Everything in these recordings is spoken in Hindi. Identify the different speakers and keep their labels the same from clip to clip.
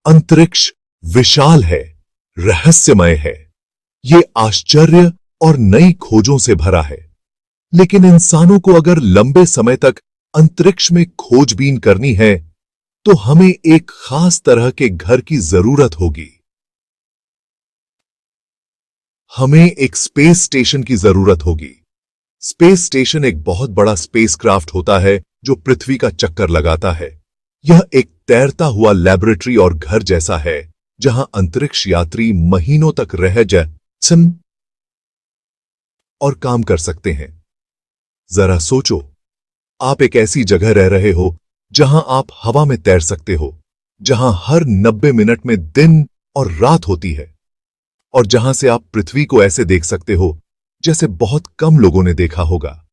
Speaker 1: अंतरिक्ष विशाल है, रहस्यमय है। ये आश्चर्य और नई खोजों से भरा है। लेकिन इंसानों को अगर लंबे समय तक अंतरिक्ष में खोजबीन करनी है तो हमें एक खास तरह के घर की जरूरत होगी। हमें एक स्पेस स्टेशन की जरूरत होगी। स्पेस स्टेशन एक बहुत बड़ा स्पेसक्राफ्ट होता है जो पृथ्वी का चक्कर लगाता है। यह एक तैरता हुआ लैबोरेटरी और घर जैसा है जहां अंतरिक्ष यात्री महीनों तक रह जा और काम कर सकते हैं। जरा सोचो, आप एक ऐसी जगह रह रहे हो जहां आप हवा में तैर सकते हो, जहां हर 90 मिनट में दिन और रात होती है, और जहां से आप पृथ्वी को ऐसे देख सकते हो जैसे बहुत कम लोगों ने देखा होगा।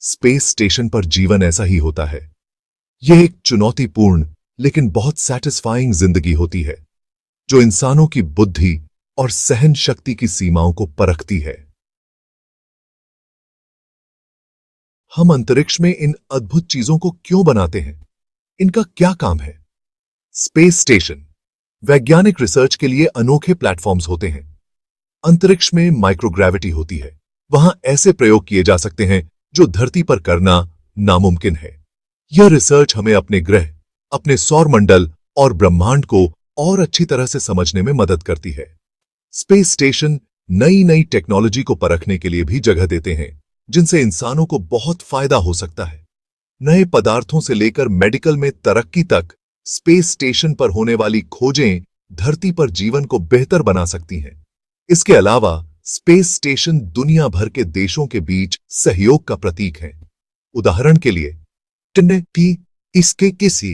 Speaker 1: स्पेस स्टेशन पर जीवन ऐसा ही होता है। यह एक चुनौतीपूर्ण लेकिन बहुत सैटिस्फाइंग जिंदगी होती है जो इंसानों की बुद्धि और सहन शक्ति की सीमाओं को परखती है। हम अंतरिक्ष में इन अद्भुत चीजों को क्यों बनाते हैं? इनका क्या काम है? स्पेस स्टेशन वैज्ञानिक रिसर्च के लिए अनोखे प्लेटफॉर्म्स होते हैं। अंतरिक्ष में माइक्रोग्रेविटी होती है। वहां ऐसे प्रयोग किए जा सकते हैं जो धरती पर करना नामुमकिन है। यह रिसर्च हमें अपने ग्रह, अपने सौरमंडल और ब्रह्मांड को और अच्छी तरह से समझने में मदद करती है। स्पेस स्टेशन नई नई टेक्नोलॉजी को परखने के लिए भी जगह देते हैं जिनसे इंसानों को बहुत फायदा हो सकता है। नए पदार्थों से लेकर मेडिकल में तरक्की तक स्पेस स्टेशन पर होने वाली खोजें धरती पर जीवन को बेहतर बना सकती हैं। इसके अलावा स्पेस स्टेशन दुनिया भर के देशों के बीच सहयोग का प्रतीक है। उदाहरण के लिए इसके किसी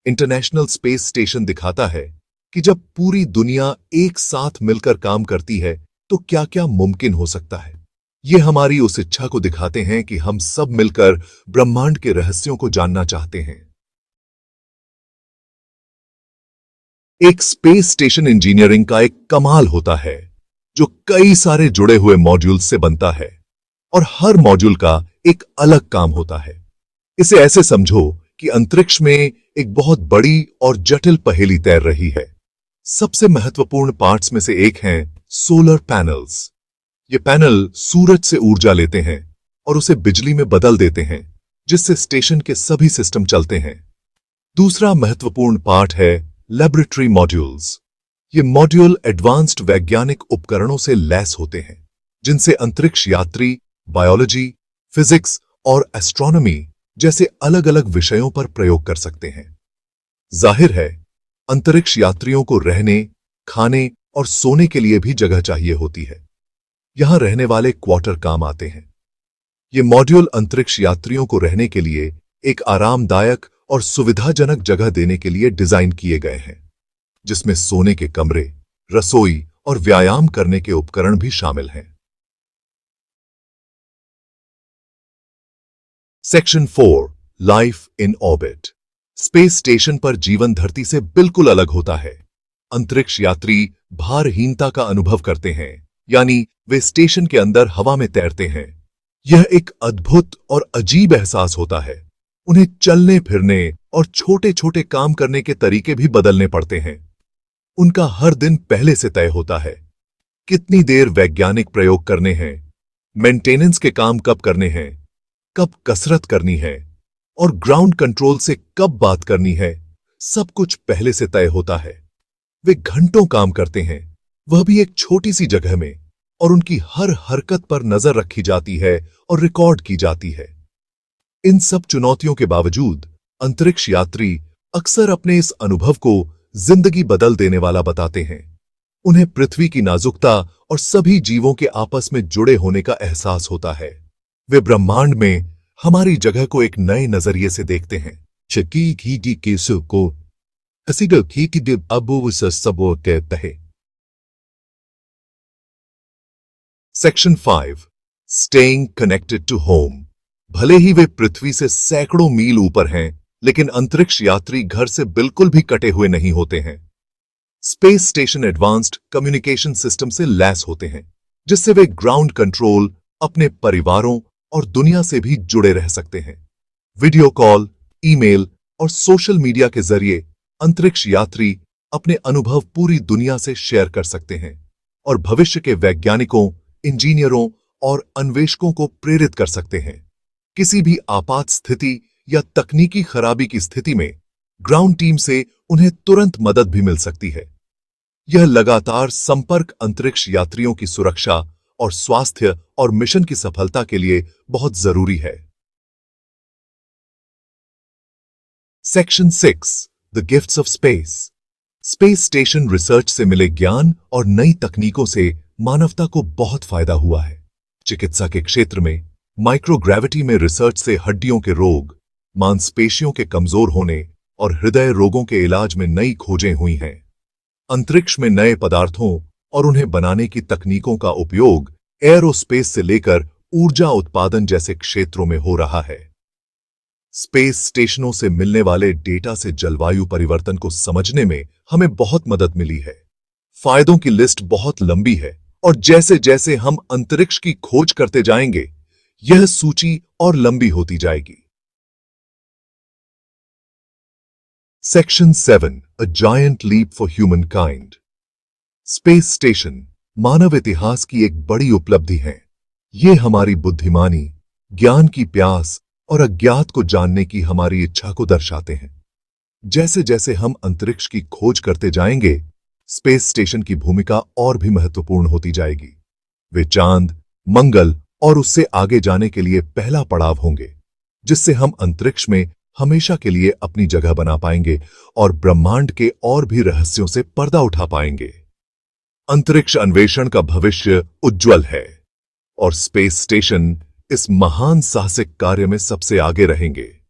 Speaker 1: इंटरनेशनल स्पेस स्टेशन दिखाता है कि जब पूरी दुनिया एक साथ मिलकर काम करती है तो क्या क्या मुमकिन हो सकता है। ये हमारी उस इच्छा को दिखाते हैं कि हम सब मिलकर ब्रह्मांड के रहस्यों को जानना चाहते हैं। एक स्पेस स्टेशन इंजीनियरिंग का एक कमाल होता है जो कई सारे जुड़े हुए मॉड्यूल्स से बनता है और हर मॉड्यूल का एक अलग काम होता है। इसे ऐसे समझो कि अंतरिक्ष में एक बहुत बड़ी और जटिल पहेली तैर रही है। सबसे महत्वपूर्ण पार्ट्स में से एक हैं सोलर पैनल्स। ये पैनल सूरज से ऊर्जा लेते हैं और उसे बिजली में बदल देते हैं, जिससे स्टेशन के सभी सिस्टम चलते हैं। दूसरा महत्वपूर्ण पार्ट है लैबोरेटरी मॉड्यूल्स। ये मॉड्यूल एडवांस्ड वैज्ञानिक उपकरणों से लैस होते हैं जिनसे अंतरिक्ष यात्री बायोलॉजी, फिजिक्स और एस्ट्रोनॉमी जैसे अलग अलग विषयों पर प्रयोग कर सकते हैं। जाहिर है, अंतरिक्ष यात्रियों को रहने, खाने और सोने के लिए भी जगह चाहिए होती है। यहां रहने वाले क्वार्टर काम आते हैं। ये मॉड्यूल अंतरिक्ष यात्रियों को रहने के लिए एक आरामदायक और सुविधाजनक जगह देने के लिए डिजाइन किए गए हैं, जिसमें सोने के कमरे, रसोई और व्यायाम करने के उपकरण भी शामिल हैं। Section 4 life in orbit. Space station पर जीवन धरती से बिल्कुल अलग होता है। अंतरिक्ष यात्री भारहीनता का अनुभव करते हैं, यानी वे स्टेशन के अंदर हवा में तैरते हैं। यह एक अद्भुत और अजीब एहसास होता है। उन्हें चलने फिरने और छोटे छोटे काम करने के तरीके भी बदलने पड़ते हैं। उनका हर दिन पहले से तय होता है। कितनी देर वैज्ञानिक प्रयोग करने हैं, मेंटेनेंस के काम कब करने हैं, कब कसरत करनी है और ग्राउंड कंट्रोल से कब बात करनी है, सब कुछ पहले से तय होता है। वे घंटों काम करते हैं, वह भी एक छोटी सी जगह में, और उनकी हर हरकत पर नजर रखी जाती है और रिकॉर्ड की जाती है। इन सब चुनौतियों के बावजूद अंतरिक्ष यात्री अक्सर अपने इस अनुभव को जिंदगी बदल देने वाला बताते हैं। उन्हें पृथ्वी की नाजुकता और सभी जीवों के आपस में जुड़े होने का एहसास होता है। वे ब्रह्मांड में हमारी जगह को एक नए नजरिए से देखते हैं। Section 5 staying connected to home. भले ही वे पृथ्वी से सैकड़ों मील ऊपर हैं, लेकिन अंतरिक्ष यात्री घर से बिल्कुल भी कटे हुए नहीं होते हैं। Space station advanced communication system से लैस होते हैं, जिससे वे ग्राउंड कंट्रोल, अपने परिवारों और दुनिया से भी जुड़े रह सकते हैं। वीडियो कॉल, ईमेल और सोशल मीडिया के जरिए अंतरिक्ष यात्री अपने अनुभव पूरी दुनिया से शेयर कर सकते हैं और भविष्य के वैज्ञानिकों, इंजीनियरों और अन्वेषकों को प्रेरित कर सकते हैं। किसी भी आपात स्थिति या तकनीकी खराबी की स्थिति में ग्राउंड टीम से उन्हें तुरंत मदद भी मिल सकती है। यह लगातार संपर्क अंतरिक्ष यात्रियों की सुरक्षा और स्वास्थ्य और मिशन की सफलता के लिए बहुत जरूरी है। Section 6 the gifts of space. Space station research से मिले ज्ञान और नई तकनीकों से मानवता को बहुत फायदा हुआ है। चिकित्सा के क्षेत्र में माइक्रोग्रेविटी में रिसर्च से हड्डियों के रोग, मांसपेशियों के कमजोर होने और हृदय रोगों के इलाज में नई खोजें हुई हैं। अंतरिक्ष में नए पदार्थों और उन्हें बनाने की तकनीकों का उपयोग एरोस्पेस से लेकर ऊर्जा उत्पादन जैसे क्षेत्रों में हो रहा है। स्पेस स्टेशनों से मिलने वाले डेटा से जलवायु परिवर्तन को समझने में हमें बहुत मदद मिली है। फायदों की लिस्ट बहुत लंबी है और जैसे जैसे हम अंतरिक्ष की खोज करते जाएंगे, यह सूची और लंबी होती जाएगी। Section 7 a giant leap for humankind. Space station मानव इतिहास की एक बड़ी उपलब्धि है। ये हमारी बुद्धिमानी, ज्ञान की प्यास और अज्ञात को जानने की हमारी इच्छा को दर्शाते हैं। जैसे जैसे हम अंतरिक्ष की खोज करते जाएंगे, स्पेस स्टेशन की भूमिका और भी महत्वपूर्ण होती जाएगी। वे चांद, मंगल और उससे आगे जाने के लिए पहला पड़ाव होंगे, जिससे हम अंतरिक्ष में हमेशा के लिए अपनी जगह बना पाएंगे और ब्रह्मांड के और भी रहस्यों से पर्दा उठा पाएंगे। अंतरिक्ष अन्वेषण का भविष्य उज्जवल है और स्पेस स्टेशन इस महान साहसिक कार्य में सबसे आगे रहेंगे।